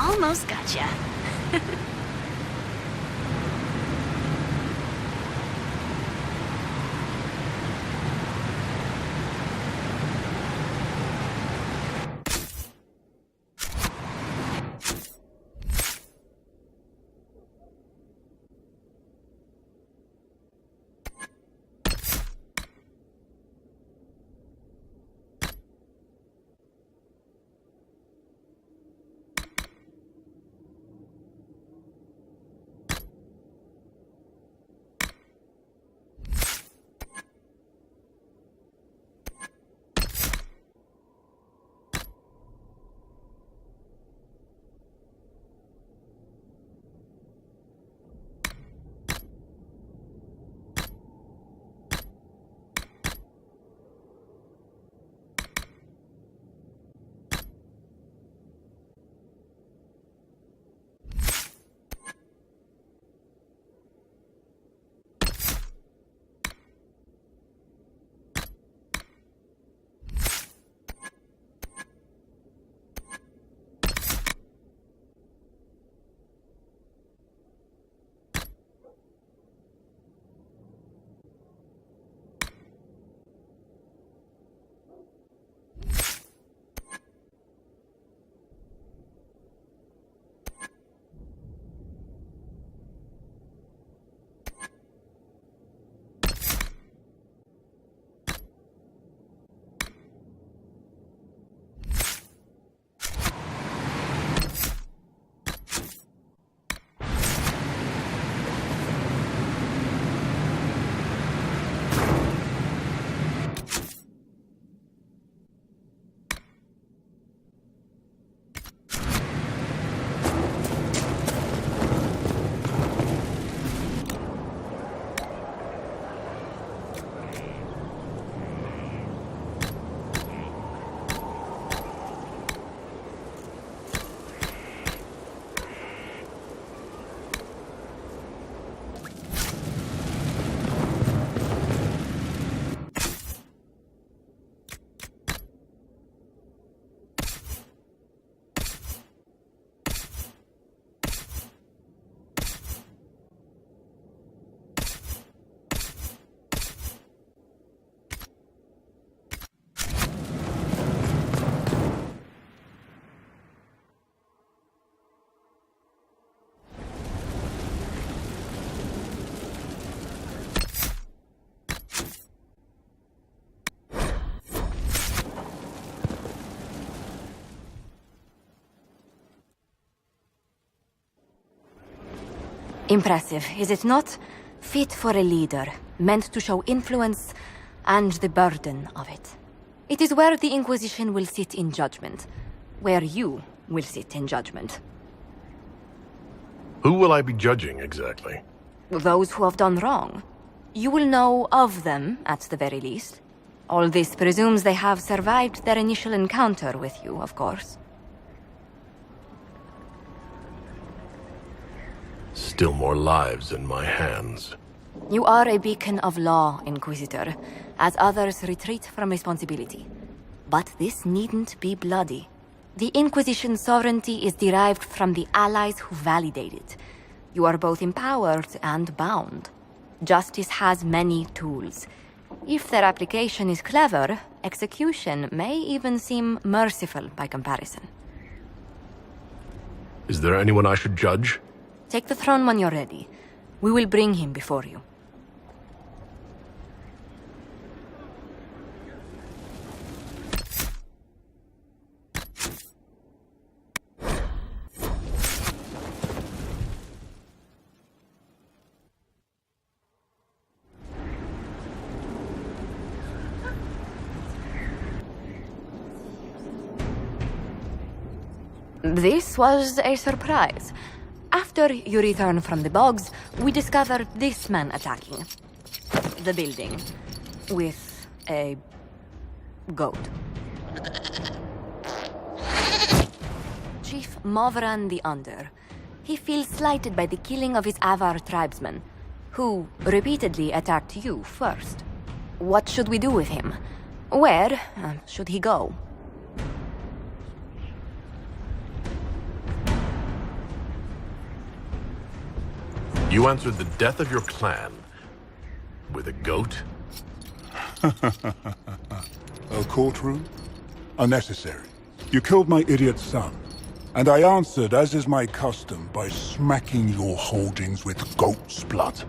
Almost gotcha. Impressive, is it not? Fit for a leader, meant to show influence and the burden of it. It is where the Inquisition will sit in judgment, where you will sit in judgment. Who will I be judging, exactly? Those who have done wrong. You will know of them, at the very least. All this presumes they have survived their initial encounter with you, of course. Still more lives in my hands. You are a beacon of law, Inquisitor, as others retreat from responsibility. But this needn't be bloody. The Inquisition's sovereignty is derived from the allies who validate it. You are both empowered and bound. Justice has many tools. If their application is clever, execution may even seem merciful by comparison. Is there anyone I should judge? Take the throne when you're ready. We will bring him before you. This was a surprise. After you return from the bogs, we discovered this man attacking the building with a goat. Chief Movran the Under. He feels slighted by the killing of his Avar tribesmen, who repeatedly attacked you first. What should we do with him? Where should he go? You answered the death of your clan with a goat? A courtroom? Unnecessary. You killed my idiot son, and I answered, as is my custom, by smacking your holdings with goat's blood.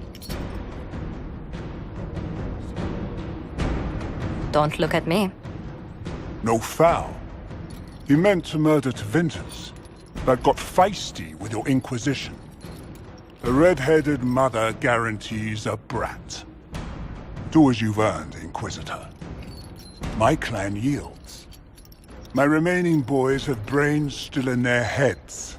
Don't look at me. No foul. He meant to murder Tevinters, but got feisty with your Inquisition. A red-headed mother guarantees a brat. Do as you've earned, Inquisitor. My clan yields. My remaining boys have brains still in their heads.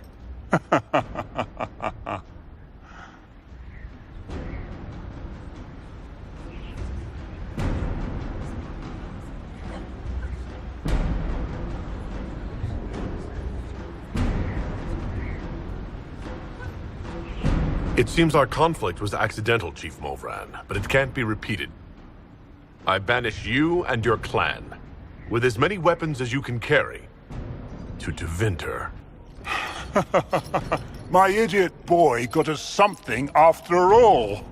It seems our conflict was accidental, Chief Movran, but it can't be repeated. I banish you and your clan, with as many weapons as you can carry, to Tevinter. My idiot boy got us something after all.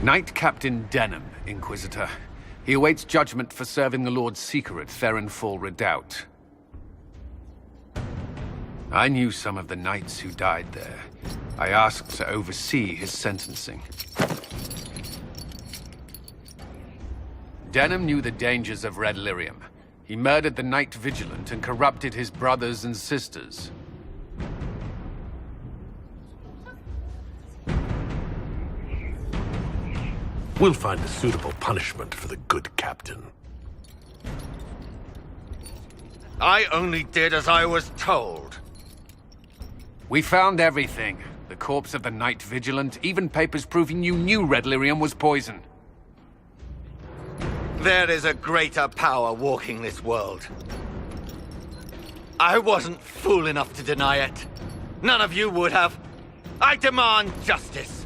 Knight Captain Denham, Inquisitor. He awaits judgment for serving the Lord Seeker at Therenfall Redoubt. I knew some of the knights who died there. I asked to oversee his sentencing. Denham knew the dangers of Red Lyrium. He murdered the Knight Vigilant and corrupted his brothers and sisters. We'll find a suitable punishment for the good captain. I only did as I was told. We found everything. The corpse of the Knight Vigilant, even papers proving you knew Red Lyrium was poison. There is a greater power walking this world. I wasn't fool enough to deny it. None of you would have. I demand justice.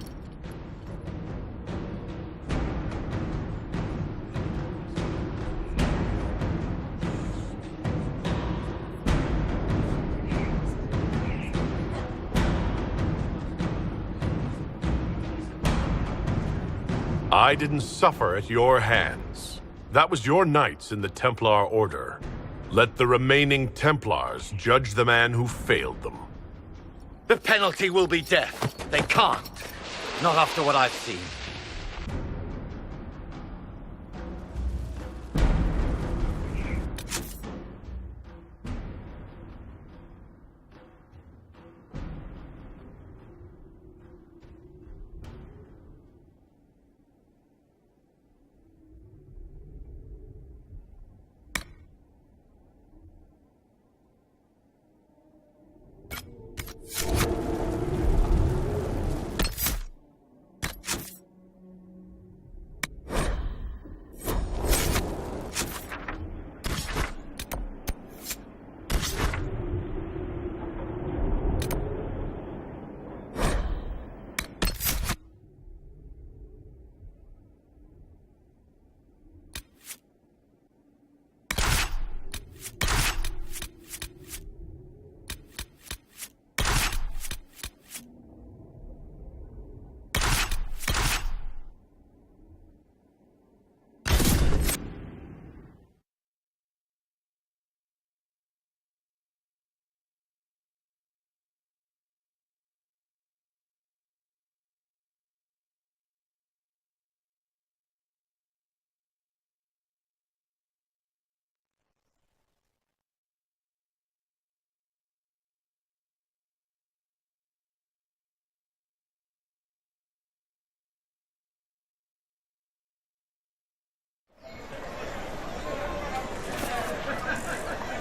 I didn't suffer at your hands. That was your knights in the Templar Order. Let the remaining Templars judge the man who failed them. The penalty will be death. They can't. Not after what I've seen.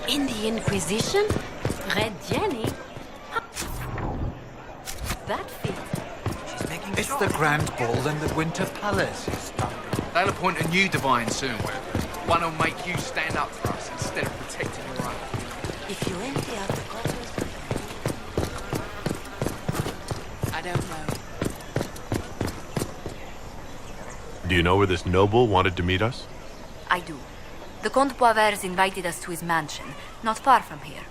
In the Inquisition? Red Jenny? That fit. It's the Grand Ball in the Winter Palace is done. They'll appoint a new divine soon. One who'll make you stand up for us instead of protecting your own. If you empty out the coffers... I don't know. Do you know where this noble wanted to meet us? I do. The Comte Boisvert invited us to his mansion, not far from here.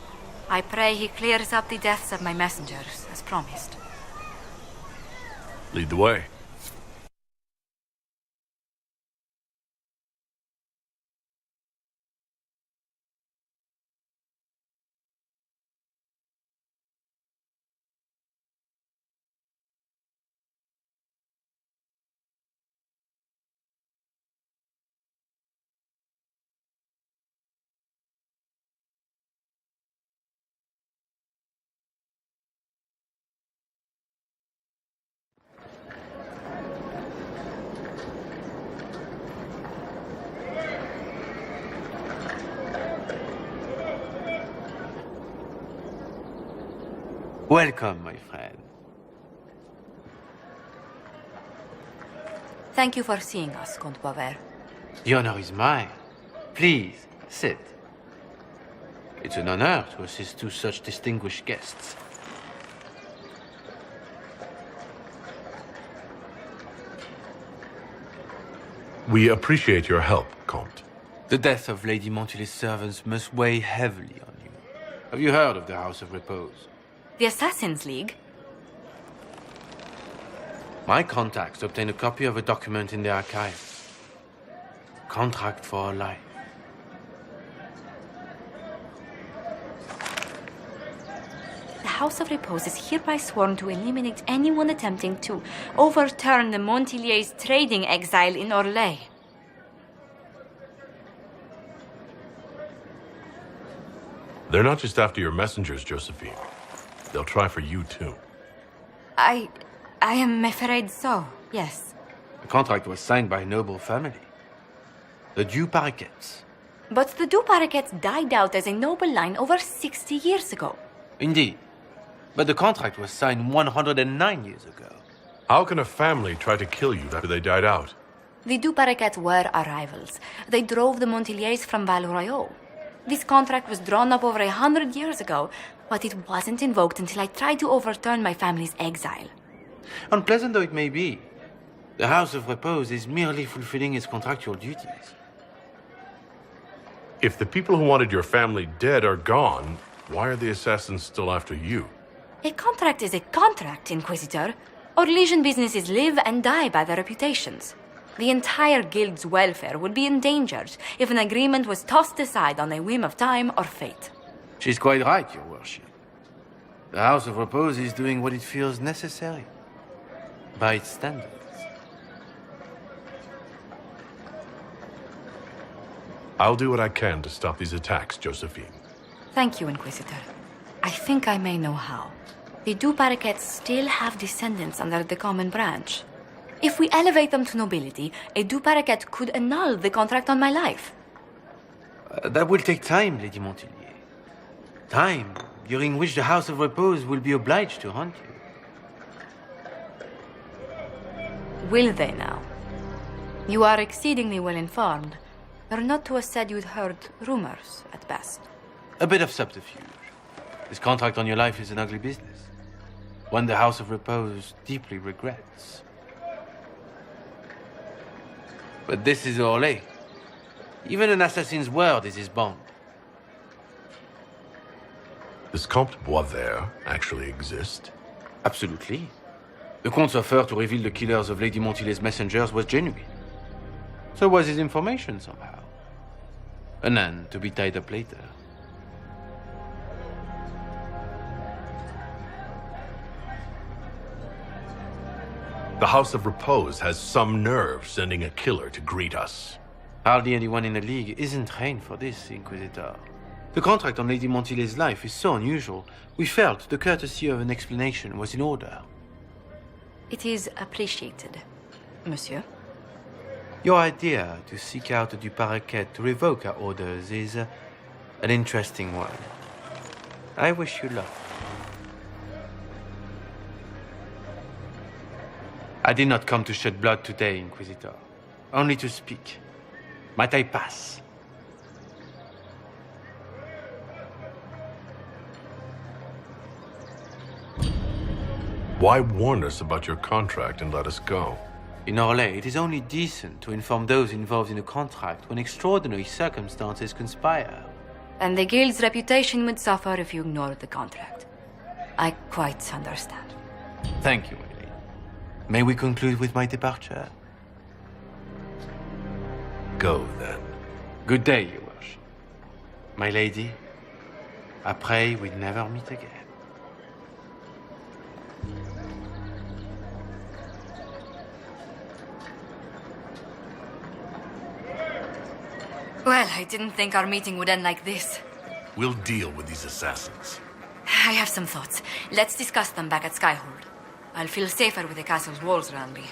I pray he clears up the deaths of my messengers, as promised. Lead the way. Welcome, my friend. Thank you for seeing us, Comte Boisvert. The honor is mine. Please, sit. It's an honor to assist two such distinguished guests. We appreciate your help, Comte. The death of Lady Montily's servants must weigh heavily on you. Have you heard of the House of Repose? The Assassin's League? My contacts obtained a copy of a document in the archives. Contract for a life. The House of Repose is hereby sworn to eliminate anyone attempting to overturn the Montilier's trading exile in Orlais. They're not just after your messengers, Josephine. They'll try for you, too. I am afraid so, yes. The contract was signed by a noble family. The Du Paraquets. But the Du Paraquets died out as a noble line over 60 years ago. Indeed. But the contract was signed 109 years ago. How can a family try to kill you after they died out? The Du Paraquets were our rivals. They drove the Montiliers from Val Royaux. This contract was drawn up over 100 years ago, but it wasn't invoked until I tried to overturn my family's exile. Unpleasant though it may be, the House of Repose is merely fulfilling its contractual duties. If the people who wanted your family dead are gone, why are the assassins still after you? A contract is a contract, Inquisitor. Our Legion businesses live and die by their reputations. The entire guild's welfare would be endangered if an agreement was tossed aside on a whim of time or fate. She's quite right, Your Worship. The House of Repose is doing what it feels necessary, by its standards. I'll do what I can to stop these attacks, Josephine. Thank you, Inquisitor. I think I may know how. The Du Paraquets still have descendants under the common branch. If we elevate them to nobility, a Du Paraquet could annul the contract on my life. That will take time, Lady Montilier. Time during which the House of Repose will be obliged to hunt you. Will they now? You are exceedingly well informed. You're not to have said you'd heard rumors, at best. A bit of subterfuge. This contract on your life is an ugly business. One the House of Repose deeply regrets. But this is Orlais. Even an assassin's word is his bond. Does Comte Boisvert actually exist? Absolutely. The Comte's offer to reveal the killers of Lady Montilier's messengers was genuine. So was his information somehow. An end to be tied up later. The House of Repose has some nerve sending a killer to greet us. Hardly anyone in the League isn't trained for this, Inquisitor. The contract on Lady Montilier's life is so unusual, we felt the courtesy of an explanation was in order. It is appreciated, monsieur. Your idea to seek out the Du Paraquet to revoke our orders is an interesting one. I wish you luck. I did not come to shed blood today, Inquisitor. Only to speak. Might I pass? Why warn us about your contract and let us go? In Orlais, it is only decent to inform those involved in a contract when extraordinary circumstances conspire. And the guild's reputation would suffer if you ignored the contract. I quite understand. Thank you, my lady. May we conclude with my departure? Go, then. Good day, Your Worship. My lady, I pray we never meet again. Well, I didn't think our meeting would end like this. We'll deal with these assassins. I have some thoughts. Let's discuss them back at Skyhold. I'll feel safer with the castle's walls around me.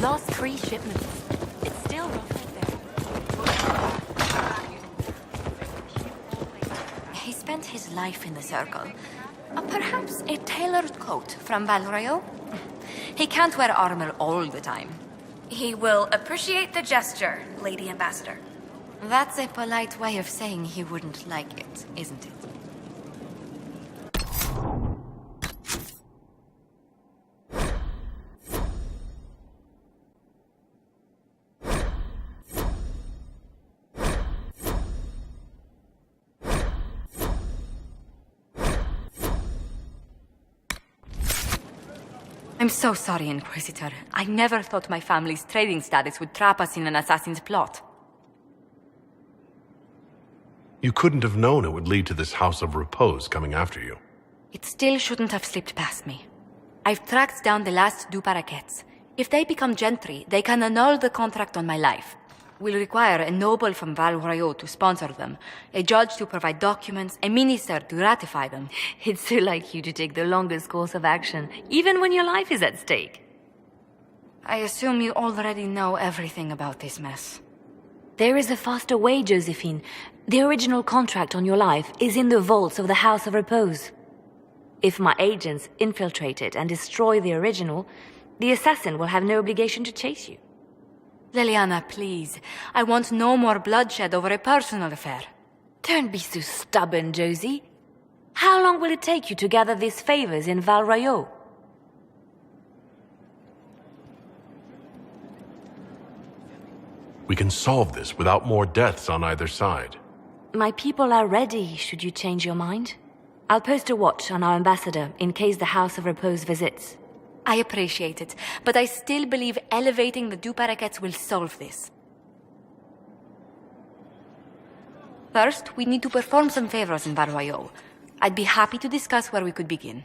Lost 3 shipments. It's still rough out there. He spent his life in the Circle. Perhaps a tailored coat from Valrayo? He can't wear armor all the time. He will appreciate the gesture, Lady Ambassador. That's a polite way of saying he wouldn't like it, isn't it? I'm so sorry, Inquisitor. I never thought my family's trading status would trap us in an assassin's plot. You couldn't have known it would lead to this House of Repose coming after you. It still shouldn't have slipped past me. I've tracked down the last two paraquets. If they become gentry, they can annul the contract on my life. We'll require a noble from Val Royaux to sponsor them, a judge to provide documents, a minister to ratify them. It's so like you to take the longest course of action, even when your life is at stake. I assume you already know everything about this mess. There is a faster way, Josephine. The original contract on your life is in the vaults of the House of Repose. If my agents infiltrate it and destroy the original, the assassin will have no obligation to chase you. Liliana, please. I want no more bloodshed over a personal affair. Don't be so stubborn, Josie. How long will it take you to gather these favors in Val Royaux? We can solve this without more deaths on either side. My people are ready, should you change your mind. I'll post a watch on our ambassador in case the House of Repose visits. I appreciate it, but I still believe elevating the Duparaquets will solve this. First, we need to perform some favors in Val Royaux. I'd be happy to discuss where we could begin.